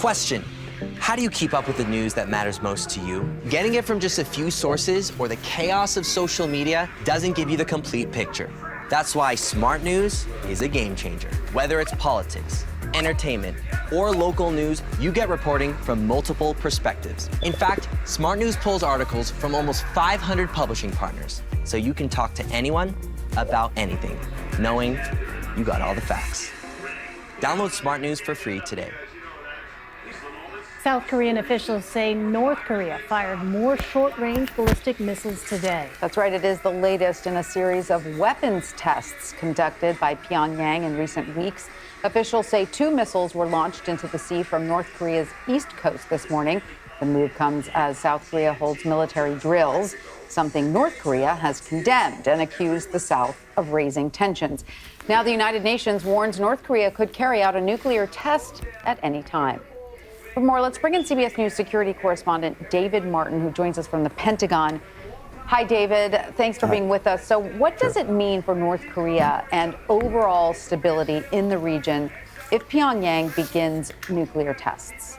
Question: how do you keep up with the news that matters most to you? Getting it from just a few sources or the chaos of social media doesn't give you the complete picture. That's why Smart News is a game changer. Whether it's politics, entertainment, or local news, you get reporting from multiple perspectives. In fact, Smart News pulls articles from almost 500 publishing partners, so you can talk to anyone about anything, knowing you got all the facts. Download Smart News for free today. South Korean officials say North Korea fired more short-range ballistic missiles today. That's right. It is the latest in a series of weapons tests conducted by Pyongyang in recent weeks. Officials say 2 missiles were launched into the sea from North Korea's east coast this morning. The move comes as South Korea holds military drills, something North Korea has condemned and accused the South of raising tensions. Now the United Nations warns North Korea could carry out a nuclear test at any time. For more, let's bring in CBS News security correspondent David Martin, who joins us from the Pentagon. Hi, David. Thanks for being with us. So what does it mean for North Korea and overall stability in the region if Pyongyang begins nuclear tests?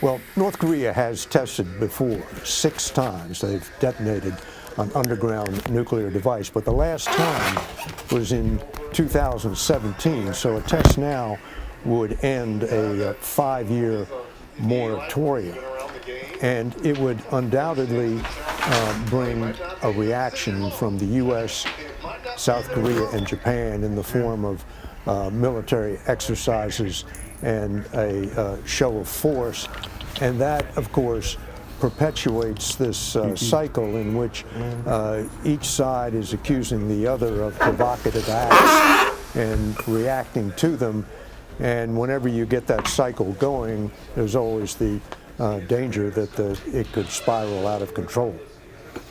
Well, North Korea has tested before 6 times. They've detonated an underground nuclear device, but the last time was in 2017. So a test now would end a 5-year moratorium. And it would undoubtedly bring a reaction from the U.S., South Korea, and Japan in the form of military exercises and a show of force. And that, of course, perpetuates this cycle in which each side is accusing the other of provocative acts and reacting to them. And whenever you get that cycle going, there's always the danger that it could spiral out of control.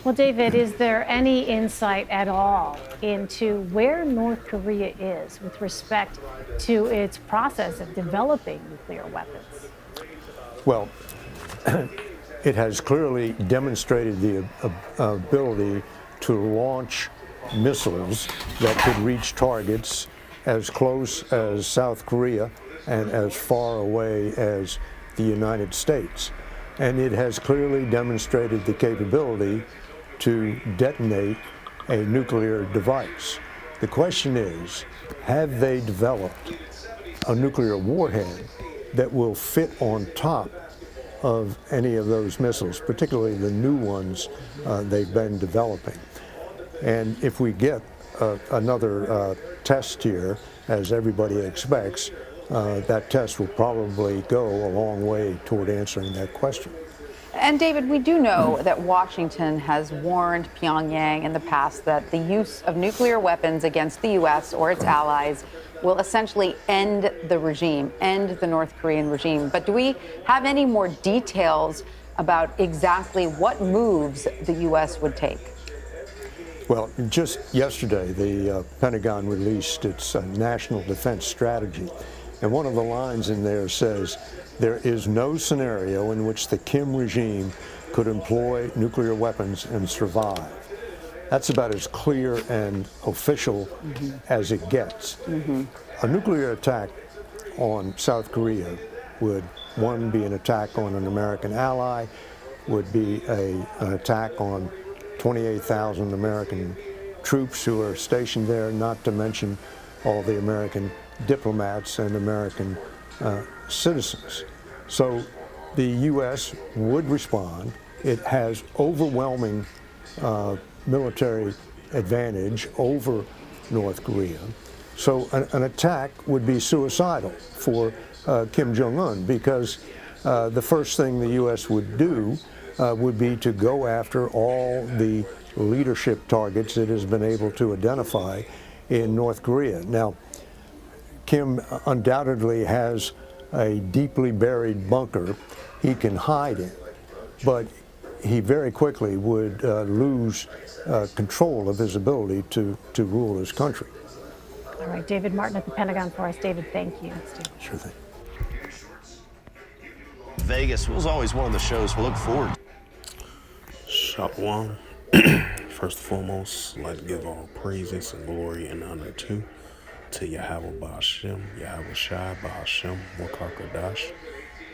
Well, David, is there any insight at all into where North Korea is with respect to its process of developing nuclear weapons? Well, it has clearly demonstrated the ability to launch missiles that could reach targets as close as South Korea and as far away as the United States. And it has clearly demonstrated the capability to detonate a nuclear device. The question is, have they developed a nuclear warhead that will fit on top of any of those missiles, particularly the new ones they've been developing? And if we get another test here, as everybody expects, that test will probably go a long way toward answering that question. And David, we do know that Washington has warned Pyongyang in the past that the use of nuclear weapons against the U.S. or its allies will essentially end the regime, end the North Korean regime. But do we have any more details about exactly what moves the U.S. would take? Well, just yesterday, the Pentagon released its national defense strategy. And one of the lines in there says, there is no scenario in which the Kim regime could employ nuclear weapons and survive. That's about as clear and official as it gets. A nuclear attack on South Korea would, one, be an attack on an American ally, would be an attack on 28,000 American troops who are stationed there, not to mention all the American diplomats and American citizens. So the U.S. would respond. It has overwhelming military advantage over North Korea. So an attack would be suicidal for Kim Jong-un, because the first thing the U.S. would do would be to go after all the leadership targets it has been able to identify in North Korea. Now, Kim undoubtedly has a deeply buried bunker he can hide in, but he very quickly would lose control of his ability to rule his country. All right, David Martin at the Pentagon for us. David, thank you. Sure thing. Vegas was always one of the shows we look forward to. Shop one. First and foremost, I'd like to give all praises and glory and honor to Yahweh Ba'ashem, Yahweh Shai Ba'ashem, Wakar Kadash.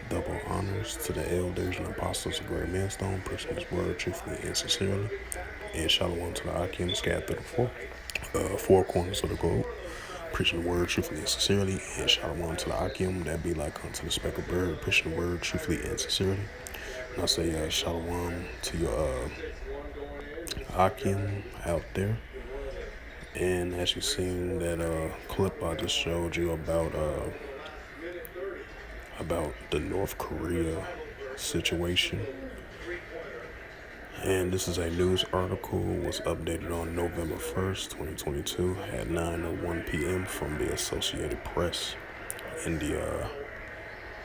double honors to the elders and apostles of Great Millstone, preaching his word truthfully and sincerely. And shalom to the Akim scattered through the four corners of the globe, preaching the word truthfully and sincerely. And shalom to the Akim, that be like unto the speckled bird, preaching the word truthfully and sincerely. And I say shalom to your Akim out there. And as you seen that clip I just showed you about the North Korea situation. And this is a news article, was updated on November 1st, 2022 at 9:01 p.m. from the Associated Press. And the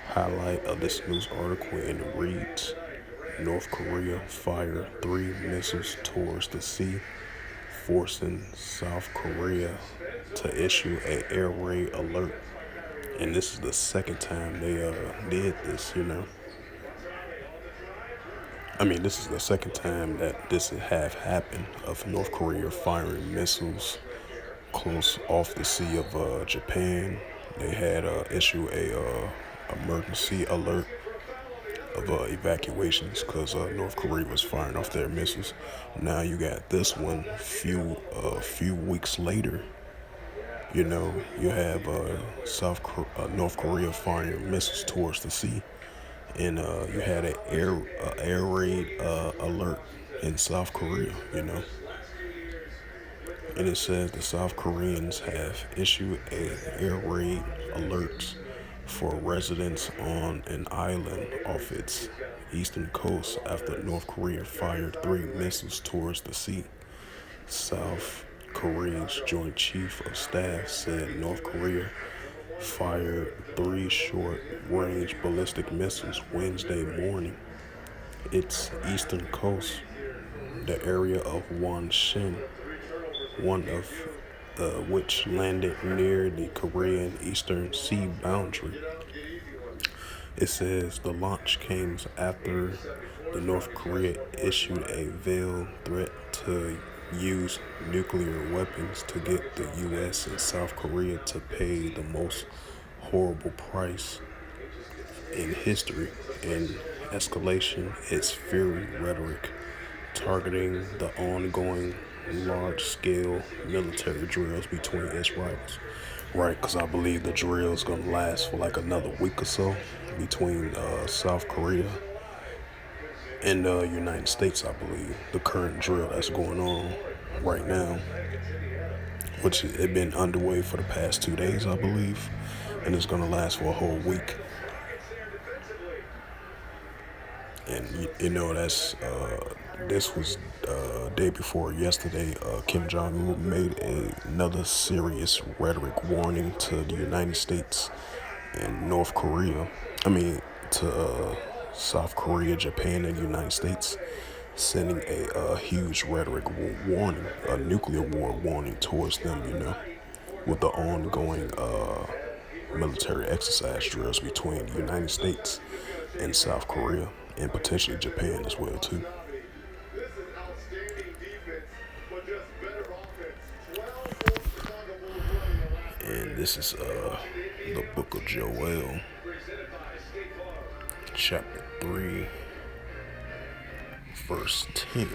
highlight of this news article, and it reads, North Korea fired 3 missiles towards the sea, forcing South Korea to issue an air raid alert. And this is the second time they did this, you know. I mean, this is the second time that this have happened, of North Korea firing missiles close off the sea of Japan. They had issue a emergency alert of evacuations because North Korea was firing off their missiles. Now you got this one few weeks later. You know, you have North Korea firing missiles towards the sea, and you had an air raid alert in South Korea. You know, and it says the South Koreans have issued an air raid alert for residents on an island off its eastern coast after North Korea fired 3 missiles towards the sea. South Korea's Joint Chief of Staff said North Korea fired 3 short-range ballistic missiles Wednesday morning. Its eastern coast, the area of Wonshin, one of which landed near the Korean Eastern Sea boundary. It says the launch came after the North Korea issued a veiled threat to use nuclear weapons to get the U.S. and South Korea to pay the most horrible price in history in escalation its fury rhetoric, targeting the ongoing large-scale military drills between its rivals. Right, because I believe the drill is going to last for like another week or so between South Korea and the United States, I believe. The current drill that's going on right now, which has been underway for the past 2 days, I believe, and it's going to last for a whole week. And you know, that's this was day before yesterday. Kim Jong-un made another serious rhetoric warning to the United States and North Korea. I mean, to South Korea, Japan, and the United States, sending a huge rhetoric warning, a nuclear war warning towards them, you know, with the ongoing military exercise drills between the United States and South Korea, and potentially Japan as well, too. And this is the book of Joel, chapter 3, verse 10.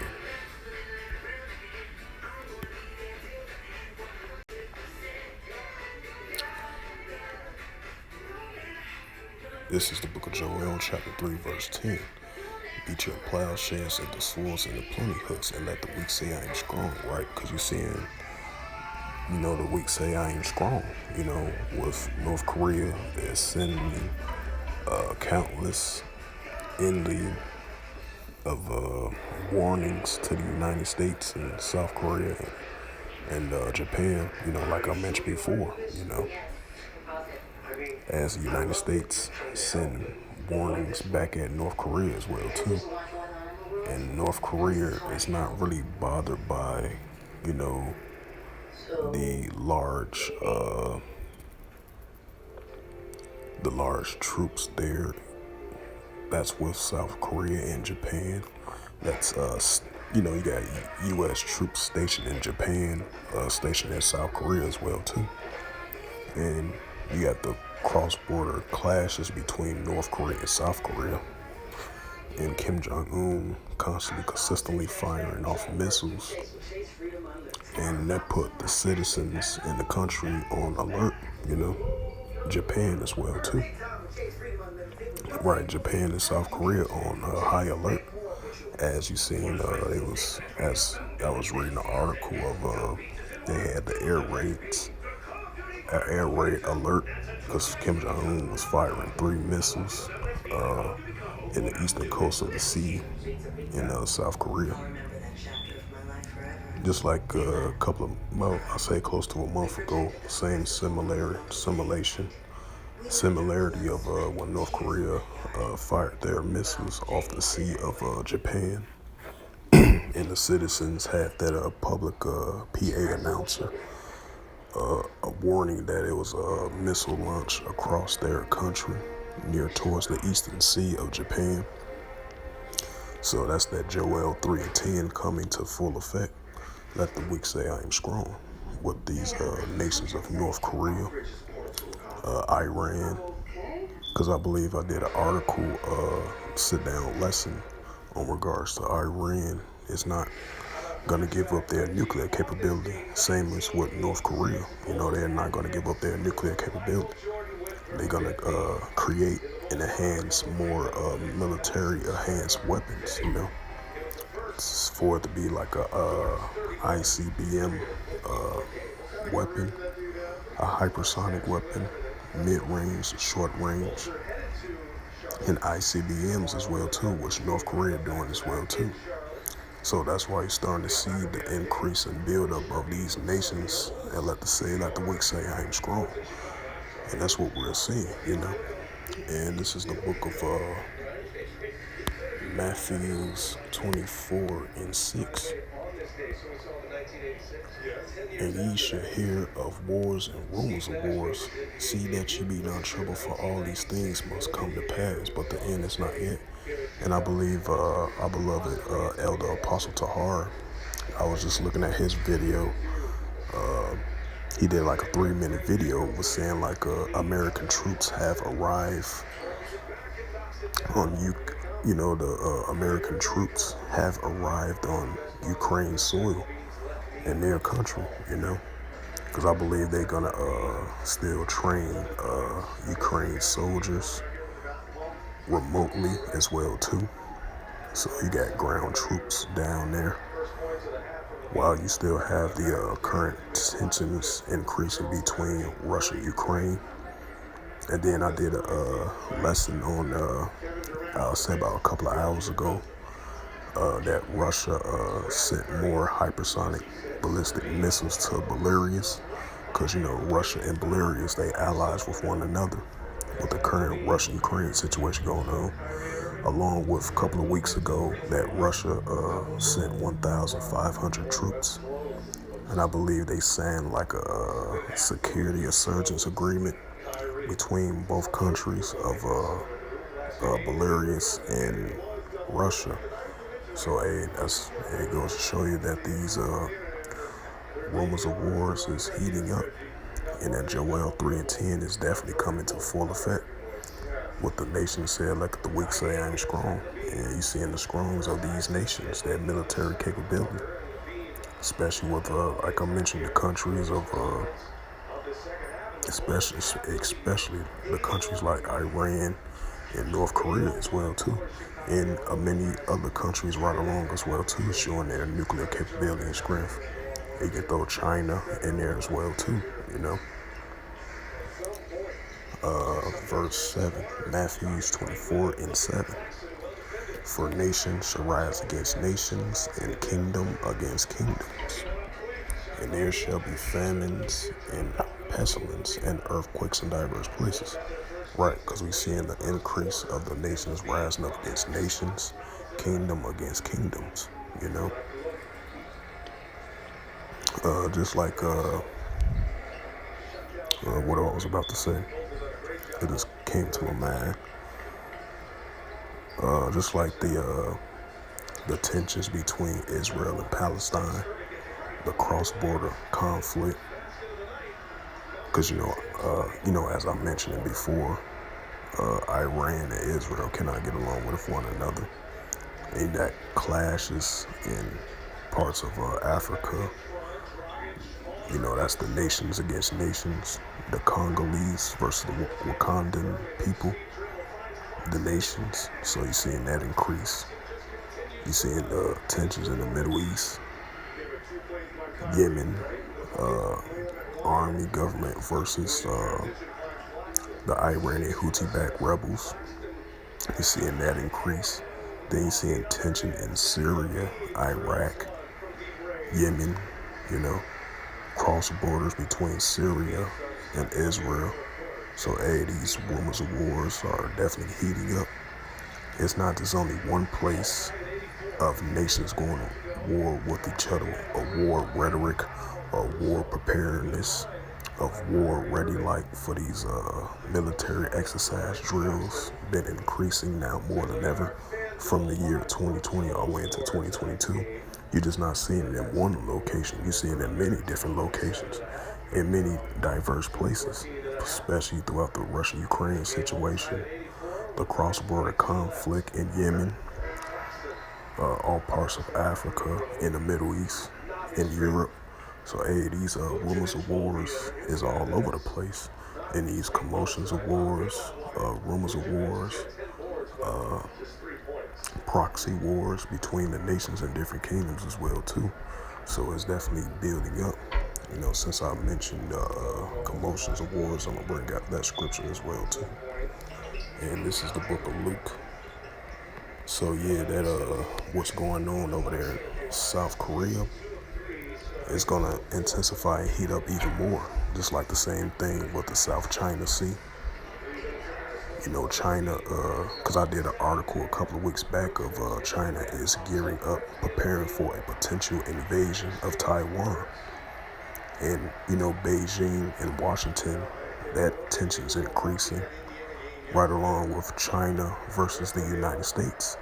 This is the book of Joel, chapter 3, verse 10. Beat your plowshares into swords and the plenty hooks, and let the weak say I am strong, right? Because you're seeing, you know, the weak say I am strong. You know, with North Korea, they're sending countless of warnings to the United States and South Korea and Japan, you know, like I mentioned before, you know, as the United States send warnings back at North Korea as well, too. And North Korea is not really bothered by, you know, the large troops there that's with South Korea and Japan. That's you know, you got U.S. troops stationed in Japan, stationed in South Korea as well too. And you got the cross-border clashes between North Korea and South Korea, and Kim Jong-un consistently firing off missiles, and that put the citizens in the country on alert, Japan as well too. Right, Japan and South Korea on high alert. As you seen, as I was reading an article of, they had the air raid alert, because Kim Jong-un was firing 3 missiles in the eastern coast of the sea in South Korea. Just like I say close to a month ago, same similarity of when North Korea fired their missiles off the sea of Japan, and the citizens had that public PA announcer a warning that it was a missile launch across their country near towards the eastern sea of Japan. So that's that Joel 3:10 coming to full effect. Let the weak say I am strong, with these nations of North Korea, Iran, because I believe I did an article, sit-down lesson on regards to Iran is not going to give up their nuclear capability, same as with North Korea. They're not going to give up their nuclear capability. They're going to create and enhance more military enhanced weapons, It's for it to be like a ICBM weapon, a hypersonic weapon, mid-range, short-range, and ICBMs as well too, which North Korea doing as well too. So that's why you're starting to see the increase and build-up of these nations, and let the weak say I am strong. And that's what we're seeing, And this is the book of Matthew 24:6. And ye shall hear of wars and rumors of wars. See that ye be not troubled, for all these things must come to pass, but the end is not yet. And I believe our beloved Elder Apostle Tahar, I was just looking at his video. He did like a 3-minute video, was saying like American troops have arrived on the American troops have arrived on Ukraine soil in their country, because I believe they're gonna still train Ukraine soldiers remotely as well too. So you got ground troops down there, while you still have the current tensions increasing between Russia and Ukraine. And then I did a lesson on, I'll say about a couple of hours ago, that Russia sent more hypersonic ballistic missiles to Belarus, because Russia and Belarus, they allies with one another, with the current Russia-Ukraine situation going on. Along with a couple of weeks ago that Russia sent 1,500 troops, and I believe they signed like a security assurance agreement between both countries of Belarus and Russia. So it goes to show you that these rumors of wars is heating up, and that Joel 3:10 is definitely coming to full effect. What the nation said, let the weak say I am strong. And you see in the strongs of these nations, their military capability, especially with, like I mentioned, the countries of, especially the countries like Iran and North Korea as well too, and many other countries right along as well too, showing their nuclear capability and strength. You can throw China in there as well too, Verse 7, Matthew 24:7. For nation shall rise against nations, and kingdom against kingdoms. And there shall be famines and pestilence and earthquakes in diverse places. Right, because we're seeing the increase of the nations rising up against nations, kingdom against kingdoms, Just like what I was about to say. It just came to my mind. Just like the tensions between Israel and Palestine, the cross-border conflict, Because as I mentioned before, Iran and Israel cannot get along with one another. And that clashes in parts of Africa. That's the nations against nations, the Congolese versus the Wakandan people, the nations. So you're seeing that increase. You're seeing tensions in the Middle East, Yemen, army government versus the Iranian Houthi-backed rebels. You're seeing that increase. Then you're seeing tension in Syria, Iraq, Yemen, cross borders between Syria and Israel. So, these rumors of wars are definitely heating up. It's not just only one place of nations going to war with each other, a war rhetoric, a war preparedness, of war ready like for these military exercise drills been increasing now more than ever from the year 2020 all the way into 2022. You're just not seeing it in one location. You're seeing it in many different locations, in many diverse places, especially throughout the Russia-Ukraine situation, the cross-border conflict in Yemen, all parts of Africa, in the Middle East, in Europe. So, these rumors of wars is all over the place. And these commotions of wars, rumors of wars, proxy wars between the nations and different kingdoms as well too. So it's definitely building up. Since I mentioned commotions of wars, I'm gonna bring out that scripture as well too. And this is the book of Luke. So that what's going on over there in South Korea is gonna intensify and heat up even more. Just like the same thing with the South China Sea. China, because I did an article a couple of weeks back of China is gearing up, preparing for a potential invasion of Taiwan. And, Beijing and Washington, that tension's increasing right along with China versus the United States.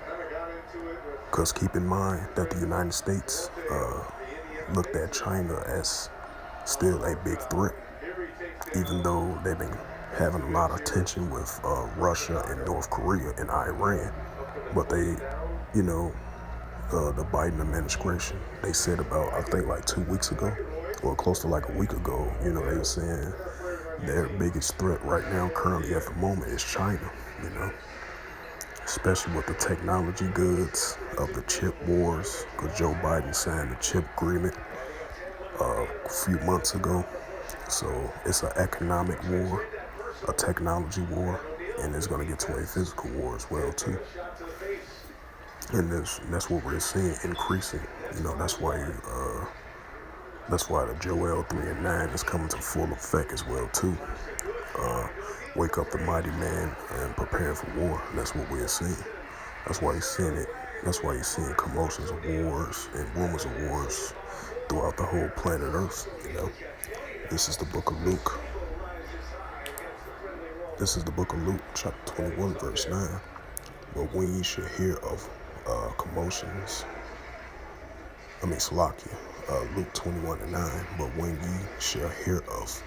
Because keep in mind that the United States looked at China as still a big threat, even though they've been having a lot of tension with Russia and North Korea and Iran. But they, the Biden administration, they said about, I think like 2 weeks ago, or close to like a week ago, they were saying their biggest threat right now, currently at the moment, is China, especially with the technology goods of the chip wars, because Joe Biden signed the chip agreement a few months ago. So it's an economic war, a technology war, and it's going to get to a physical war as well too. And that's what we're seeing increasing. That's why the Joel 3:9 is coming to full effect as well too. Wake up the mighty man and prepare for war. That's what we're seeing. That's why you're seeing it. That's why you're seeing commotions of wars and rumors of wars throughout the whole planet Earth. This is the book of Luke. This is the book of Luke, chapter 21, verse 9. But when ye shall hear of commotions, Salakia, Luke 21:9. But when ye shall hear of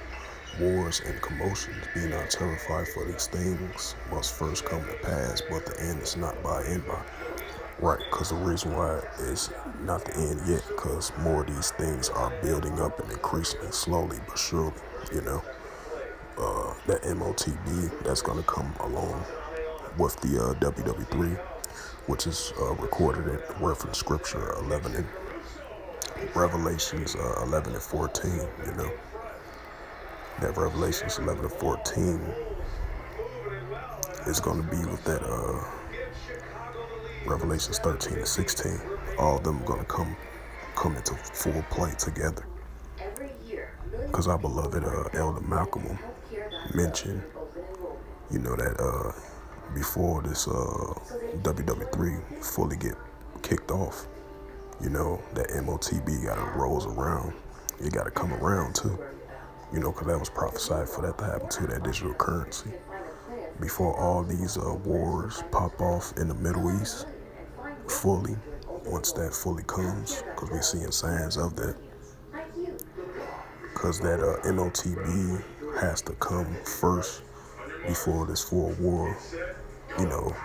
wars and commotions, be not terrified, for these things must first come to pass, but the end is not by and by. Right, because the reason why it's not the end yet, because more of these things are building up and increasing slowly but surely, that MOTB that's going to come along with the WW3, which is recorded in reference scripture 11 and Revelations 11 and 14, that Revelations 11 and 14 is going to be with that Revelations 13 and 16. All of them are going to come into full play together. Because our beloved Elder Malcolm mentioned, that before this WW3 fully get kicked off, that MOTB got to rolls around. It got to come around too, because that was prophesied for that to happen to that digital currency. Before all these wars pop off in the Middle East fully, once that fully comes, because we're seeing signs of that. Because that MOTB has to come first before this full war, you know,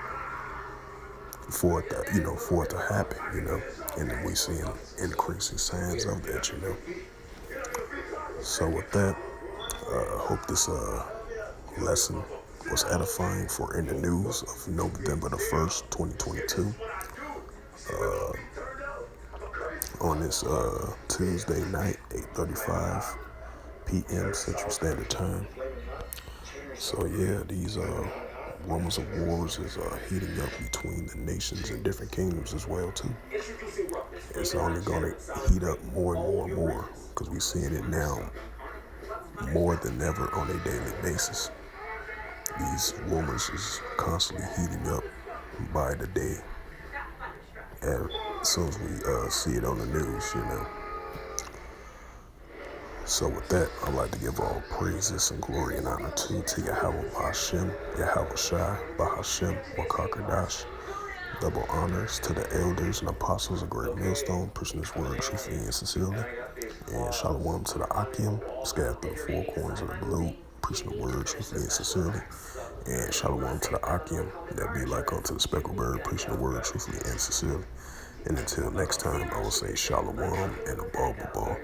for it to happen, you know, and then we see increasing signs of that, you know. So with that, hope this lesson was edifying for In the News of November the 1st, 2022. On this Tuesday night, 8:35 p.m. Central Standard Time. So yeah, these rumors of wars is heating up between the nations and different kingdoms as well too. It's only going to heat up more and more and more because we're seeing it now more than ever on a daily basis. These rumors is constantly heating up by the day. And as soon as we see it on the news, you know. So with that, I'd like to give all praises and glory and honor to Yahweh Ba'Hashem, Yahweh Shai, Ba'Hashem, Wakakadash. Double honors to the elders and apostles of Great Millstone, preaching this word truthfully and sincerely. And shalom to the Akim, scattered through the four corners of the globe, preaching the word truthfully and sincerely. And shalom to the Akim, that be like unto the speckled bird, preaching the word truthfully and sincerely. And until next time, I will say shalom and above.